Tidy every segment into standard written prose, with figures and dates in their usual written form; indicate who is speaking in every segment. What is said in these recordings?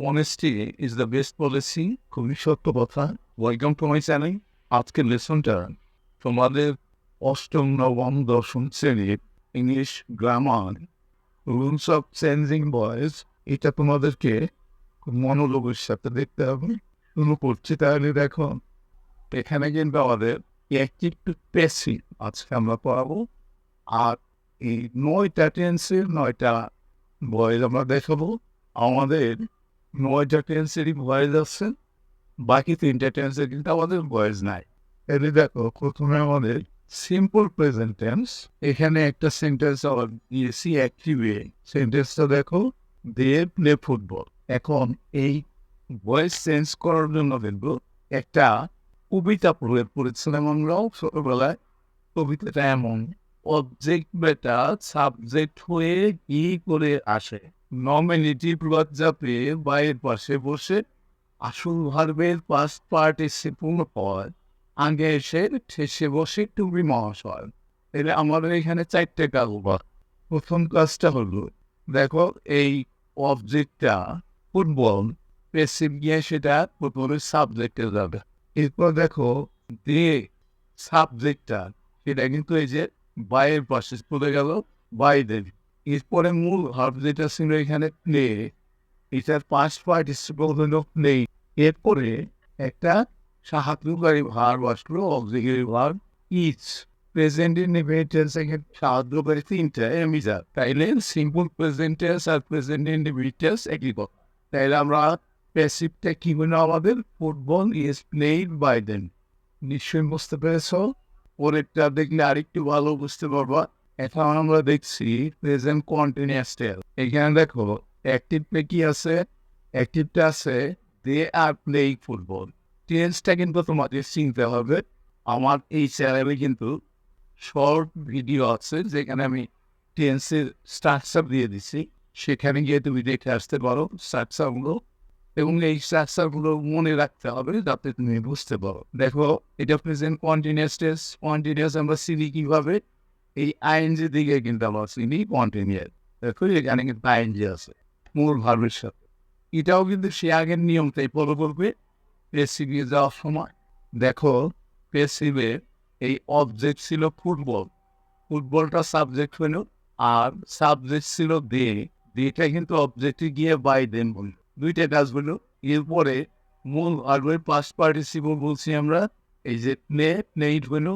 Speaker 1: Honesty is the best policy. খুবই সত্য কথা। Welcome to my channel. আজকের লেসনটা তোমাদের অষ্টম নবম দশম শ্রেণীর English grammar rules of changing voice, এটা তোমাদেরকে খুব মনোযোগের সাথে দেখতে হবে। শুরু করছি তাহলে। দেখো, এখানে কিন্তু আমাদের অ্যাক্টিভ টু প্যাসিভ আজকে আমরা পড়াবো। আর এই 9টা টেন্সের 9টা ভয়েস আমরা দেখাবো। আমাদের 9টা টেন্সেরই ভয়েস আছে, বাকি 3টা টেন্সের কিন্তু আমাদের ভয়েস নাই। এটি দেখো, প্রথমে আমাদের সিম্পল প্রেজেন্ট টেন্স। এখানে একটা সেন্টেন্স আবার দিয়েছি অ্যাক্টিভে। সেন্টেন্সটা দেখো, দে প্লে ফুটবল। এখন এই ভয়েস চেঞ্জ করার জন্য কিন্তু একটা কবিতা পড়েছিলাম আমরাও ছোটবেলায়। কবিতাটা এমন, অবজেক্ট বেটা সাবজেক্ট হয়ে কি করে আসে, নমিনেটিভ লজ্জা পেয়ে বাইরের পাশে বসে আসল ভার্বের পাস্ট পার্টিসিপল হয় আগে এসে ঠেসে বসে টুবি মহাশয়। এটা আমাদের এখানে 4টে কারবার। প্রথম কাজটা হলো, দেখো এই অবজেক্টটা ফুটবল, পেসিভ গিয়ে সেটা প্রথমে সাবজেক্টে যাবে। এরপর দেখো যে সাবজেক্টটা সেটা কিন্তু এই যে বাইরের পাশে চলে গেল, বাইরে। এরপরে মূল ভার্ব যেটা ছিল এখানে প্লে, এটার পাস্ট পার্টিসিপল হলো প্লে। এরপরে একটা সাহায্যকারী ভার্ব আসলো, auxiliary verb is. Present individual এখানে সাহায্যকারী 3টা এমিজার। তাইলে সিম্পল প্রেজেন্ট টেন্স আর প্রেজেন্ট ইন্ডিভিজুয়াল একই কথা। তাইলে আমরা প্যাসিভটা কি হলো, আমাদের football is played by them. নিশ্চয়ই বুঝতে পেরেছ। পরেরটা দেখলে আরেকটু ভালো বুঝতে পারবা। এখন আমরা দেখছি প্রেজেন্ট কন্টিনিউয়াস টেন্স। এখানে দেখো অ্যাক্টিভে কি আছে, অ্যাক্টিভটা আছে দে আর প্লেইং ফুটবল। টেন্সটা কিন্তু তোমাদের চিনতে হবে। আমার এই চ্যানেলে কিন্তু শর্ট ভিডিও আছে যেখানে আমি টেন্সের স্ট্রাকচার দিয়ে দিছি। সেখানে গিয়ে তুমি দেখে আসতে পারো স্ট্রাকচারগুলো, এবং এই স্ট্রাকচারগুলো মনে রাখতে হবে যাতে তুমি বুঝতে পারো। দেখো, এটা প্রেজেন্ট কন্টিনিউয়াস টেন্স। কন্টিনিউয়াস আমরা চিনি কিভাবে, এই আইএনজি দিকে কিন্তু আমরা চিনি কন্টিনিউয়াস। দেখো এখানে কিন্তু আইএনজি আছে মূল ভার্বের সাথে। এটাও কিন্তু সে আগের নিয়মটাই ফলো করবে পেসিভে যাওয়ার সময়। দেখো, পেসিভে এই অবজেক্ট ছিল ফুটবল, ফুটবলটা সাবজেক্ট হইল, আর সাবজেক্ট ছিল দে, দেটা কিন্তু অবজেক্টে গিয়ে বাই দেন বলল। 2টা কাজ হলো। এরপরে মূল ভার্বের পাস্ট পার্টিসিপল বলছি আমরা, এই যে প্লেইড হইল,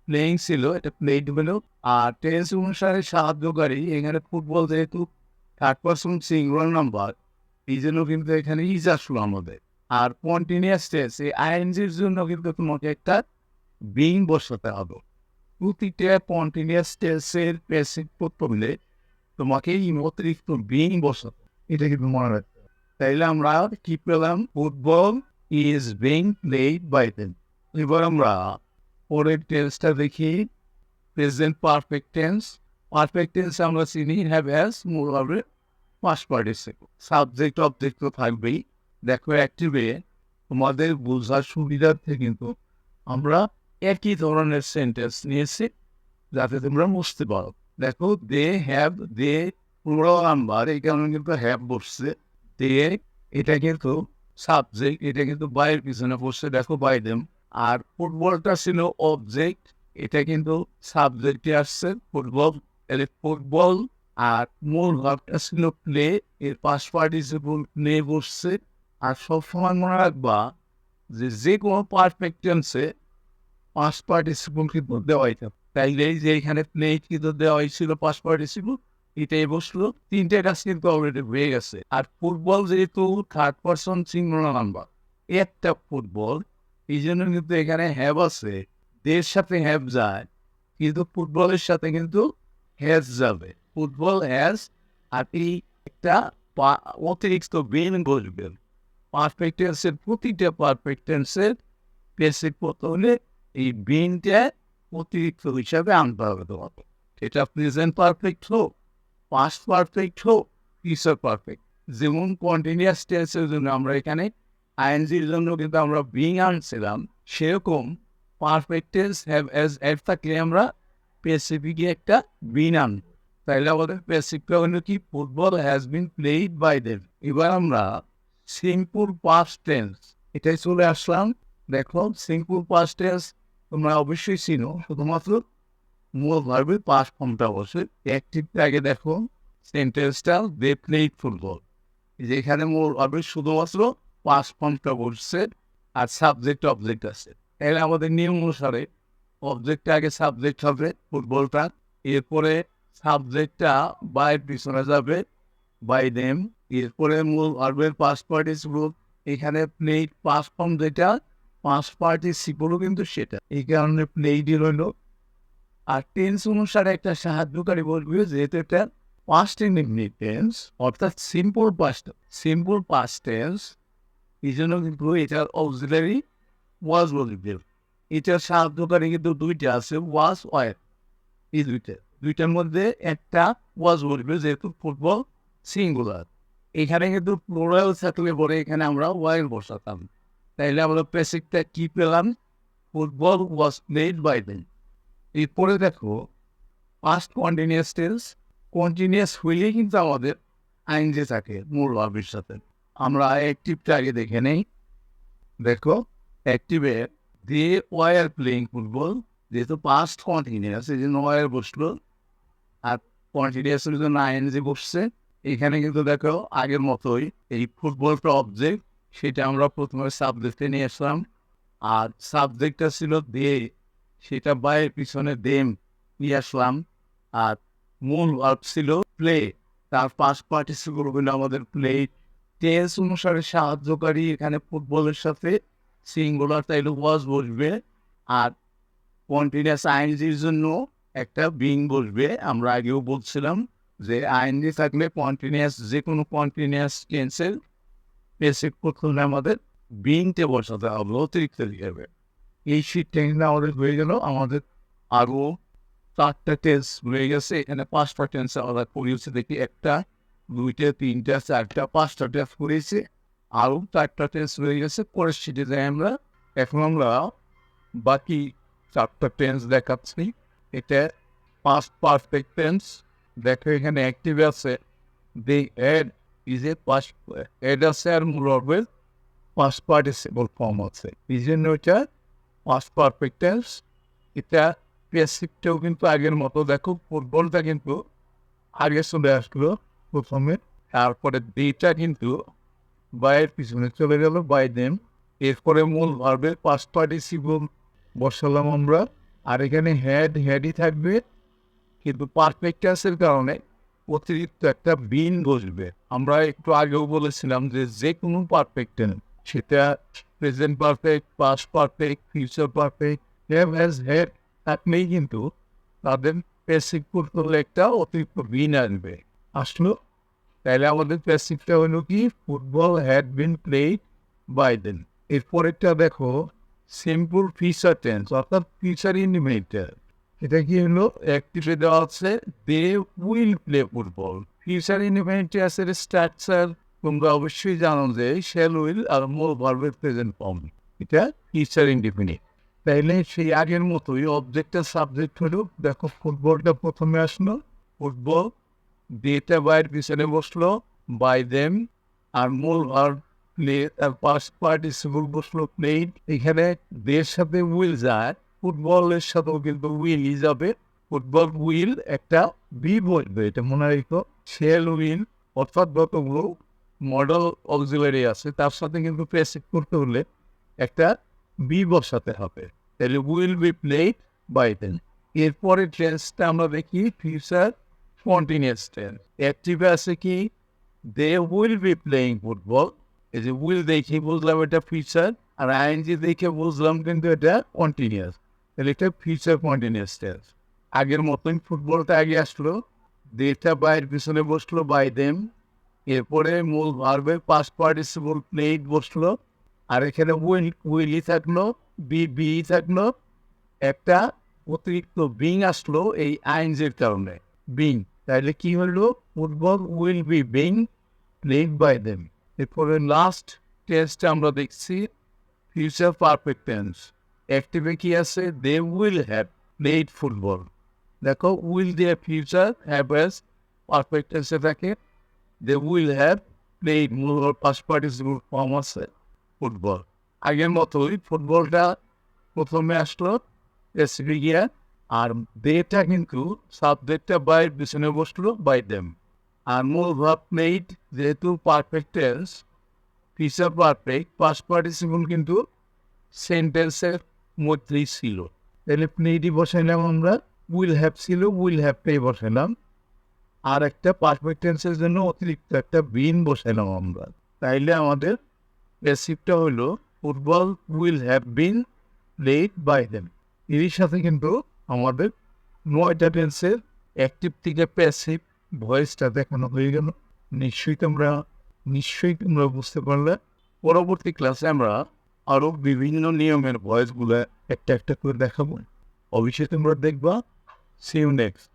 Speaker 1: প্লেইং ছিল, এটা প্লেইড হইল। আর টেন্স অনুসারে সাহায্যকারী, এখানে ফুটবল যেহেতু থার্ড পারসন সিঙ্গুলার নাম্বার, এই জন্য কিন্তু এখানে ইজ আসলো আমাদের। আর কন্টিনিউয়াস টেন্স, এই আইএনজির জন্য কিন্তু তোমাকে একটা বিং বসাতে হবে। প্রতিটা কন্টিনিউয়াস টেন্সের প্যাসিভ করতে হলে তোমাকে এই অতিরিক্ত বিং বসাতে, এটা কিন্তু মনে রাখতে হবে। তাইলে আমরা কি পেলাম, football is being played by them. এবার আমরা পরের টেন্সটা দেখি, present perfect tense. Perfect tense আমরা চিনি হ্যাভ হ্যাজ মূল ভাবে পাস্ট পার্টিসিপল, সাবজেক্ট অবজেক্ট তো থাকবেই। দেখো অ্যাক্টিভে তোমাদের বোঝার সুবিধার্থে কিন্তু আমরা একই ধরনের সেন্টেন্স নিয়েছি যাতে তোমরা বুঝতে পারো। দেখো দে হ্যাভ, দে পুরো নাম্বার, এই কারণে কিন্তু হ্যাভ বসছে। দে এটা কিন্তু সাবজেক্ট, এটা কিন্তু বাইয়ের পিছনে বসছে, দেখো বাই দেম। আর ফুটবলটা ছিল অবজেক্ট, এটা কিন্তু সাবজেক্টে আসছে ফুটবল, এর ফুটবল। আর মূল ভাবটা ছিল প্লে, এর পাস্ট পার্টিসিপল প্লে বসছে। আর সবসময় মনে রাখবা যে কোনো পারফেক্ট টেন্সে পাস্ট পার্টিসিপল কিন্তু দেওয়াই থাকে। তাইলে এই যে এখানে প্লে কিন্তু দেওয়াই ছিল পাস্ট পার্টিসিপল, এটাই বসলো। 3টে কাজ কিন্তু অলরেডি হয়ে গেছে। আর ফুটবল যেহেতু থার্ড পারসন সিঙ্গুলার নাম্বার, একটা ফুটবল, এই জন্য কিন্তু এখানে হ্যাভ আছে, দের সাথে হ্যাভ যায়, কিন্তু ফুটবলের সাথে কিন্তু হ্যাজ যাবে, ফুটবল হ্যাজ। আর এই একটা অতিরিক্ত বেন বসবেন। পারফেক্ট টেন্সের প্রতিটা পারফেক্ট টেন্সের প্যাসিভ করতে হলে এই বেনটা অতিরিক্ত হিসাবে আনতে হবে তোমাকে। এটা প্রেজেন্ট পারফেক্ট হোক, পাস্ট পারফেক্ট হোক, ফিউচার পারফেক্ট। যেমন কন্টিনিউয়াস টেন্সের জন্য আমরা এখানে আইএনজির জন্য কিন্তু আমরা বিং আনছিলাম, সেরকম perfect tense have has had থাকলে আমরা প্যাসিফিকে একটা বিন আনবো। তাইলে আমাদের প্যাসিভটা হলো কি, football has been played by them. এবার আমরা সিম্পল পাস্ট টেন্স, এটাই চলে আসলাম। দেখো সিম্পল পাস্ট টেন্স তোমরা অবশ্যই চিনো, শুধুমাত্র মূল ভার্বের পাস্ট ফর্মটা বসে। অ্যাক্টিভটা আগে দেখো, সেন্টেন্সটা দে প্লেড ফুটবল, যেখানে মূল ভার্বের শুধুমাত্র পাস্ট ফর্মটা বসছে আর সাবজেক্ট অবজেক্ট আছে। তাহলে আমাদের নিয়ম অনুসারে অবজেক্টটা আগে সাবজেক্ট হবে ফুটবলটা, এরপরে সাবজেক্টটা বাইয়ের পিছনে যাবে বাই দেম, এরপরে মূল ভার্বের পাস্ট পার্টিসিপল, এখানে প্লেড পাস্ট ফর্ম যেটা পাস্ট পার্টিসিপলও কিন্তু সেটা, এই কারণে প্লেডই রইল। আর টেন্স অনুসারে একটা সাহায্যকারী বলবে, যেহেতু এটা পাস্ট ইনডিফিনিট টেন্স অর্থাৎ সিম্পল পাস্ট টেন্স, এই জন্য কিন্তু এটার অক্সিলারি ওয়াজ বলবে। এটার সাহায্যকারী কিন্তু দুইটা আছে, ওয়াজ ওয়ার, এই দুইটার মধ্যে একটা ওয়াজ বলবে, যেহেতু ফুটবল সিঙ্গুলার। এখানে কিন্তু প্লুরাল থাকলে পরে এখানে আমরা ওয়াইল বসাতাম, তাইলে আমরা প্যাসিভটা কি পেলাম, football was played by them. এরপরে দেখো পাস্ট কন্টিনিউয়াস টেন্স, কন্টিনিউয়াস হইলেই কিন্তু আমাদের আইনজে থাকে মূল ভার্বের সাথে। আমরা অ্যাক্টিভটা আগে দেখে নেই। দেখো অ্যাক্টিভে দে ওয়ার প্লেইং ফুটবল, যেহেতু পাস্ট কন্টিনিউয়াস এই জন্য ওয়ার বসলো, আর কন্টিনিউয়াসের জন্য আইএনজি বসছে। এখানে কিন্তু দেখো আগের মতোই এই ফুটবলটা অবজেক্ট, সেটা আমরা প্রথমে সাবজেক্টে নিয়ে আসলাম, আর সাবজেক্টটা ছিল দে, সেটা বাইয়ের পিছনে দেম নিয়ে আসলাম। আর মূল ভার্ব ছিল প্লে, তার পাস্ট পার্টিসিপল হলো আমাদের প্লে। টেন্স অনুসারে সাহায্যকারী এখানে ফুটবলের সাথে সিঙ্গুলার তাইলে ওয়াজ বসবে, আর কন্টিনিউয়াস আইএনজির জন্য একটা বিং বসবে। আমরা আগেও বলছিলাম যে আইএনজি থাকলে কন্টিনিউয়াস, যে কোনো কন্টিনিউয়াস টেন্সের বেসিক করতে হলে আমাদের বিংতে বসাতে হবে, অতিরিক্ত হিসেবে। এই শীটটা আমাদের হয়ে গেল। আমাদের আরও 4টা টেন্স হয়ে গেছে। এখানে 5টা টেন্স আমরা করিয়েছি, দেখি 1টা 2টা 3টা 4টা 5টা টেন্স করিয়েছি, আরও 4টা টেন্স হয়ে গেছে। পরের শীটে যাই আমরা। এখন আমরা বাকি 4টা টেন্স দেখাচ্ছি। এটা পাস্ট পারফেক্ট টেন্স। দেখো এখানে অ্যাক্টিভ আছে, they had is a past, had আছে আর মূল ভার্বের পাস্ট পার্টিসিপল ফর্ম আছে, এই জন্য এটা পাস্ট পারফেক্ট টেন্স। এটা প্যাসিভটাও কিন্তু আগের মতো, দেখো ফুটবলটা কিন্তু আগে চলে আসলো প্রথমে, তারপরে দিটা কিন্তু বাইয়ের পিছনে চলে গেল বাই দেম, এরপরে মূল ভার্বের পাস্ট পার্টিসিপল বসালাম আমরা, আর এখানে হ্যাডই থাকবে, কিন্তু পারফেক্ট টেন্সের কারণে অতিরিক্ত একটা বিন বসবে। আমরা একটু আগেও বলেছিলাম যে যে কোনো পারফেক্ট টেন্স, সেটা present perfect, past perfect, future perfect, have has had থাকলেই কিন্তু তাদের প্যাসিভ করতে হলে একটা অতিরিক্ত বিন আসবে, আসলো। তাইলে আমাদের প্যাসিভটা হলো কি, football had been played by them. এরপরেরটা দেখো সিম্পল ফিউচার টেন্স অর্থাৎ ফিউচার ইন্ডিপেন্ডেন্ট। এটা কি হলো, অ্যাক্টিভে দেওয়া আছে they will play football. Future independent টেন্সের স্ট্রাকচার তোমরা অবশ্যই জানো যে শ্যাল উইল আর মূল ভার্বের প্রেজেন্ট ফর্ম, এটা ফিউচার ইন্ডিপেন্ডেন্ট। তাইলে সেই আগের মতোই অবজেক্টের সাবজেক্ট হলো, দেখো ফুটবলটা প্রথমে আসলো, ফুটবল দেটা বাইয়ের পিছনে বসলো বাই দেম, আর মূল ভার্ব প্লে, তার পাস্ট পার্টিসিপল বসলো প্লেড। এখানে দের সাথে উইল যায়, ফুটবলের সাথেও কিন্তু উইলই যাবে। ফুটবল উইল একটা বি বলবে, এটা মনে রেখো। শেল উইল অর্থাৎ যতগুলো মডেল অক্সিলারি আছে তার সাথে কিন্তু প্যাসিভ করতে হলে একটা বি বসাতে হবে, তাহলে will be played by them. এরপরে টেন্সটা আমরা দেখি ফিউচার কন্টিনিউয়াস টেন্স। অ্যাক্টিভে আছে কি, they will be playing football, এই যে উইল দেখে বুঝলাম এটা ফিউচার, আর আইএনজি দেখে বুঝলাম কিন্তু এটা কন্টিনিউয়াস, তাহলে এটা ফিউচার কন্টিনিউয়াস টেন্স। আগের মতন ফুটবলটা আগে আসলো, দেটা বাইয়ের পিছনে বসলো বাই দেম, এরপরে মূল ভার্বের পাস্ট পার্টিসিপল প্লেড বসলো, আর এখানে উইলই থাকলো, বি থাকলো, একটা অতিরিক্ত বিং আসলো এই আইনজের কারণে, বিং। তাহলে কি হলো, football will be being played by them. এরপরে লাস্ট টেন্সটা আমরা দেখছি ফিউচার পারফেক্ট টেন্স। অ্যাক্টিভে কি আছে, they will have played football. দেখো উইল দিয়ে ফিউচার, হ্যাভ অ্যাজ পারফেক্ট টেন্সে থাকে, দে উইল হ্যাভ played মূল past participle form আছে ফুটবল। আগের মতোই ফুটবলটা প্রথমে আসলো রেসিপি গিয়া, আর দেটা কিন্তু সাবজেক্টটা বাই পিছনে বসলো বাই দেম। আর মূল ভাব প্লেড যেহেতু perfect tense, future perfect, past participle কিন্তু সেন্টেন্সের মধ্যেই ছিল। তাহলে প্লেডই বসাইলাম আমরা, উইল হ্যাভ ছিল, উইল হ্যাভটাই বসাইলাম। আর একটা পারফেক্ট টেন্সের জন্য অতিরিক্ত একটা বিন বসাইলাম আমরা। তাইলে আমাদের প্যাসিভটা হলো football will have been played by them. এর সাথে কিন্তু আমাদের 9টা টেন্সের অ্যাক্টিভ থেকে প্যাসিভ ভয়েসটা দেখানো হয়ে গেল। নিশ্চয়ই তোমরা বুঝতে পারলে। পরবর্তী ক্লাসে আমরা আরও বিভিন্ন নিয়মের ভয়েসগুলো একটা একটা করে দেখাবো। অবশ্যই তোমরা দেখবা। See you next.